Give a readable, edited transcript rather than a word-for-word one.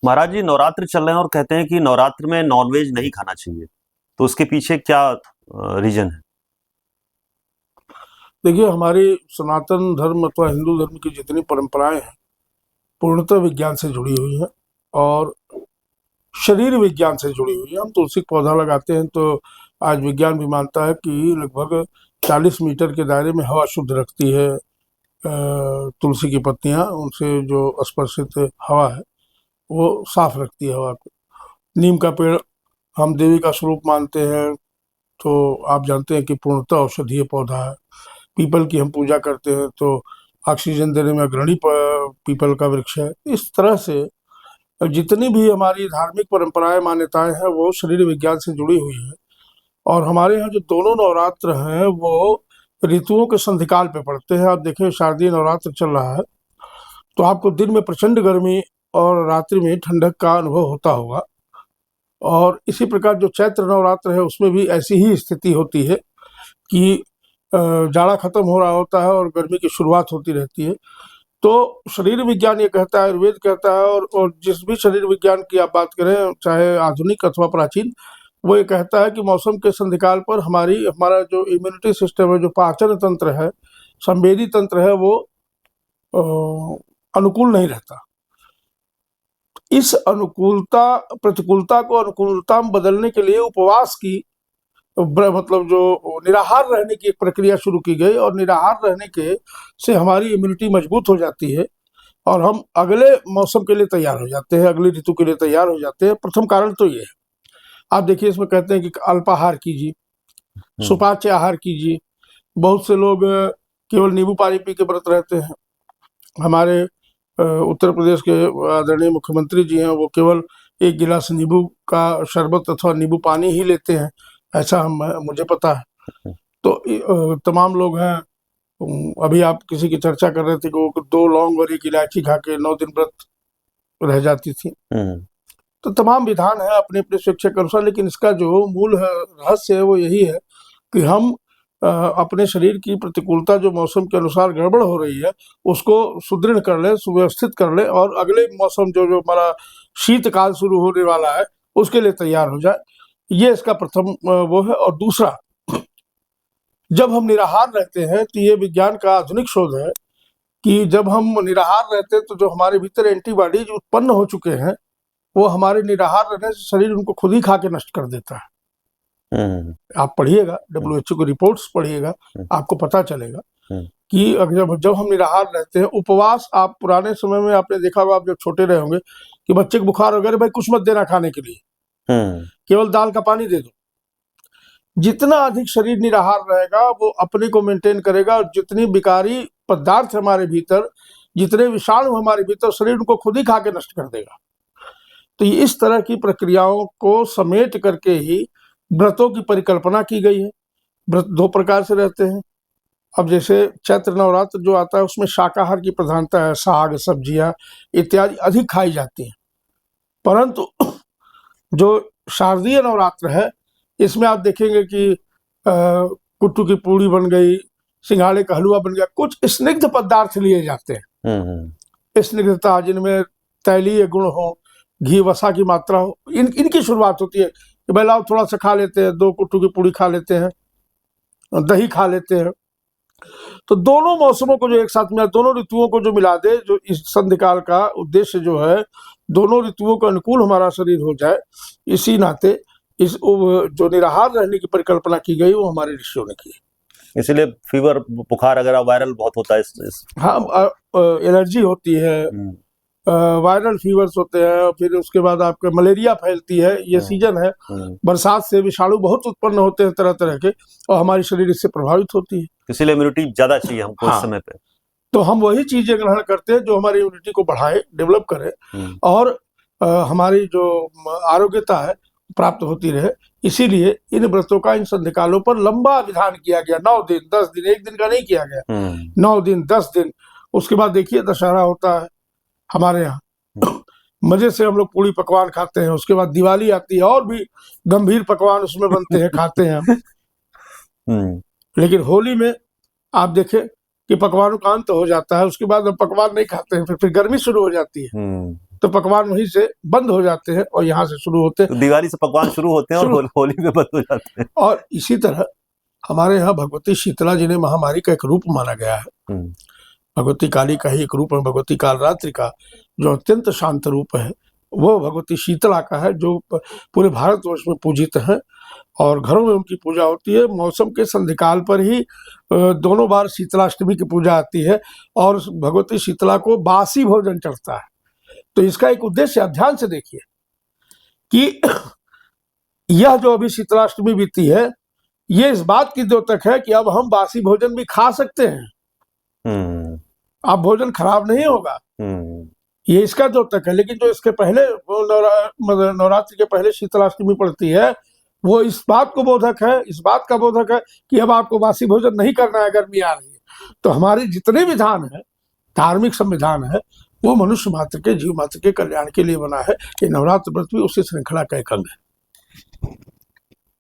महाराज जी, नवरात्र चल रहे हैं और कहते हैं कि नवरात्र में नॉनवेज नहीं खाना चाहिए, तो उसके पीछे क्या रीजन है? देखिए, हमारी सनातन धर्म अथवा हिंदू धर्म की जितनी परंपराएं हैं पूर्णतः विज्ञान से जुड़ी हुई हैं और शरीर विज्ञान से जुड़ी हुई है। हम तुलसी का पौधा लगाते हैं तो आज विज्ञान भी मानता है कि लगभग 40 मीटर के दायरे में हवा शुद्ध रखती है। तुलसी की पत्तियां, उनसे जो स्पर्शित हवा है वो साफ रखती है हवा को। नीम का पेड़ हम देवी का स्वरूप मानते हैं, तो आप जानते हैं कि पूर्णतः औषधीय पौधा है। पीपल की हम पूजा करते हैं तो ऑक्सीजन देने में अग्रणी पीपल का वृक्ष है। इस तरह से जितनी भी हमारी धार्मिक परंपराएं मान्यताएं हैं वो शरीर विज्ञान से जुड़ी हुई है। और हमारे यहाँ जो दोनों नवरात्र हैं वो ऋतुओं के संधिकाल पे पड़ते हैं। आप देखें, शारदीय नवरात्र चल रहा है तो आपको दिन में प्रचंड गर्मी और रात्रि में ठंडक का अनुभव होता होगा। और इसी प्रकार जो चैत्र नवरात्र है उसमें भी ऐसी ही स्थिति होती है कि जाड़ा खत्म हो रहा होता है और गर्मी की शुरुआत होती रहती है। तो शरीर विज्ञान ये कहता है, आयुर्वेद कहता है, और जिस भी शरीर विज्ञान की आप बात करें, चाहे आधुनिक अथवा प्राचीन, वो ये कहता है कि मौसम के संधिकाल पर हमारा जो इम्यूनिटी सिस्टम है, जो पाचन तंत्र है, संवेदी तंत्र है, वो अनुकूल नहीं रहता। इस प्रतिकूलता को अनुकूलता में बदलने के लिए उपवास की मतलब जो निराहार रहने की एक प्रक्रिया शुरू की गई, और निराहार रहने के से हमारी इम्यूनिटी मजबूत हो जाती है और हम अगले मौसम के लिए तैयार हो जाते हैं, अगली ऋतु के लिए तैयार हो जाते हैं। प्रथम कारण तो ये है। आप देखिए, इसमें कहते हैं कि अल्पाहार कीजिए, सुपाच्य आहार कीजिए। बहुत से लोग केवल नींबू पानी पी के व्रत रहते हैं। हमारे उत्तर प्रदेश के आदरणीय मुख्यमंत्री जी हैं, वो केवल एक गिलास नींबू का शरबत अथवा नींबू पानी ही लेते हैं, ऐसा मुझे पता है। तो तमाम लोग हैं। अभी आप किसी की चर्चा कर रहे थे कि वो 2 लौंग और 1 इलायची खा के 9 दिन व्रत रह जाती थी। तो तमाम विधान है अपने अपने शिक्षा के अनुसार, लेकिन इसका जो मूल रहस्य है वो यही है कि हम अपने शरीर की प्रतिकूलता जो मौसम के अनुसार गड़बड़ हो रही है उसको सुदृढ़ कर ले, सुव्यवस्थित कर ले, और अगले मौसम जो जो हमारा शीतकाल शुरू होने वाला है उसके लिए तैयार हो जाए। ये इसका प्रथम वो है। और दूसरा, जब हम निराहार रहते हैं तो ये विज्ञान का आधुनिक शोध है कि जब हम निराहार रहते हैं तो जो हमारे भीतर एंटीबॉडी जो उत्पन्न हो चुके हैं वो हमारे निराहार रहने से शरीर उनको खुद ही खा के नष्ट कर देता है। आप पढ़िएगा, WHO की रिपोर्ट्स पढ़िएगा, आपको पता चलेगा कि जब हम निराहार रहते हैं, उपवास, आप पुराने समय में आपने देखा होगा, आप जब छोटे रहे होंगे, कि बच्चे को बुखार वगैरह, भाई कुछ मत देना खाने के लिए, केवल दाल का पानी दे दो। जितना अधिक शरीर निराहार रहेगा वो अपने को मेंटेन करेगा, और जितनी विकारी पदार्थ हमारे भीतर, जितने विषाणु हमारे भीतर, शरीर उनको खुद ही खा के नष्ट कर देगा। तो इस तरह की प्रक्रियाओं को समेट करके ही व्रतों की परिकल्पना की गई है। व्रत 2 प्रकार से रहते हैं। अब जैसे चैत्र नवरात्र जो आता है उसमें शाकाहार की प्रधानता है, साग सब्जियां इत्यादि अधिक खाई जाती हैं। परंतु जो शारदीय नवरात्र है इसमें आप देखेंगे कि कुट्टू की पूड़ी बन गई, सिंघाड़े का हलवा बन गया, कुछ स्निग्ध पदार्थ लिए जाते हैं। स्निग्धता, जिनमें तैलीय गुण हो, घी वसा की मात्रा हो, इनकी शुरुआत होती है कि भाई लाओ थोड़ा सा खा लेते हैं, 2 कुट्टू की पूड़ी खा लेते हैं, दही खा लेते हैं। तो दोनों मौसमों को जो एक साथ मिला, दोनों ऋतुओं को जो मिला दे, जो इस संधिकाल का उद्देश्य जो है दोनों ऋतुओं के अनुकूल हमारा शरीर हो जाए, इसी नाते इस जो निराहार रहने की परिकल्पना की गई वो हमारे ऋषियों ने की। इसीलिए फीवर, बुखार वगैरह वायरल बहुत होता है हाँ, एलर्जी होती है, वायरल फीवर्स होते हैं, फिर उसके बाद आपका मलेरिया फैलती है। ये सीजन है, बरसात से विषाणु बहुत उत्पन्न होते हैं तरह तरह के, और हमारी शरीर इससे प्रभावित होती है। इसीलिए इम्यूनिटी ज्यादा चाहिए हमको। हाँ, इस समय पे तो हम वही चीजें ग्रहण करते हैं जो हमारी इम्यूनिटी को बढ़ाए, डेवलप करे, और हमारी जो आरोग्यता है प्राप्त होती रहे। इसीलिए इन व्रतों का इन संधिकालों पर लंबा विधान किया गया। 9 दिन 10 दिन, एक दिन का नहीं किया गया, 9 दिन 10 दिन। उसके बाद देखिए दशहरा होता है हमारे यहाँ, मजे से हम लोग पूरी पकवान खाते हैं। उसके बाद दिवाली आती है, और भी गंभीर पकवान उसमें बनते हैं, खाते हैं हम। लेकिन होली में आप देखें कि पकवानों का अंत हो जाता है, उसके बाद हम पकवान नहीं खाते हैं, फिर गर्मी शुरू हो जाती है। तो पकवान वहीं से बंद हो जाते हैं और यहाँ से शुरू होते हैं। तो दिवाली से पकवान शुरू होते हैं और होली में बंद हो जाते हैं। और इसी तरह हमारे यहाँ भगवती शीतला जिन्हें महामारी का एक रूप माना गया है, भगवती काली का ही एक रूप है, भगवती कालरात्रि का जो अत्यंत शांत रूप है वो भगवती शीतला का है, जो पूरे भारतवर्ष में पूजित है और घरों में उनकी पूजा होती है। मौसम के संधिकाल पर ही दोनों बार शीतलाष्टमी की पूजा आती है और भगवती शीतला को बासी भोजन चढ़ता है। तो इसका एक उद्देश्य ध्यान से देखिए कि यह जो अभी शीतलाष्टमी बीती है ये इस बात की द्योतक है कि अब हम बासी भोजन भी खा सकते हैं, अब भोजन खराब नहीं होगा, ये इसका द्योतक है। लेकिन जो इसके पहले नवरात्रि के पहले शीतलाष्टमी पड़ती है वो इस बात को बोधक है, इस बात का बोधक है कि अब आपको बासी भोजन नहीं करना है, गर्मी आ रही है। तो हमारे जितने विधान है, धार्मिक संविधान है, वो मनुष्य मात्र के, जीव मात्र के कल्याण के लिए बना है। ये नवरात्र व्रत भी उसी श्रृंखला का एक अंग है।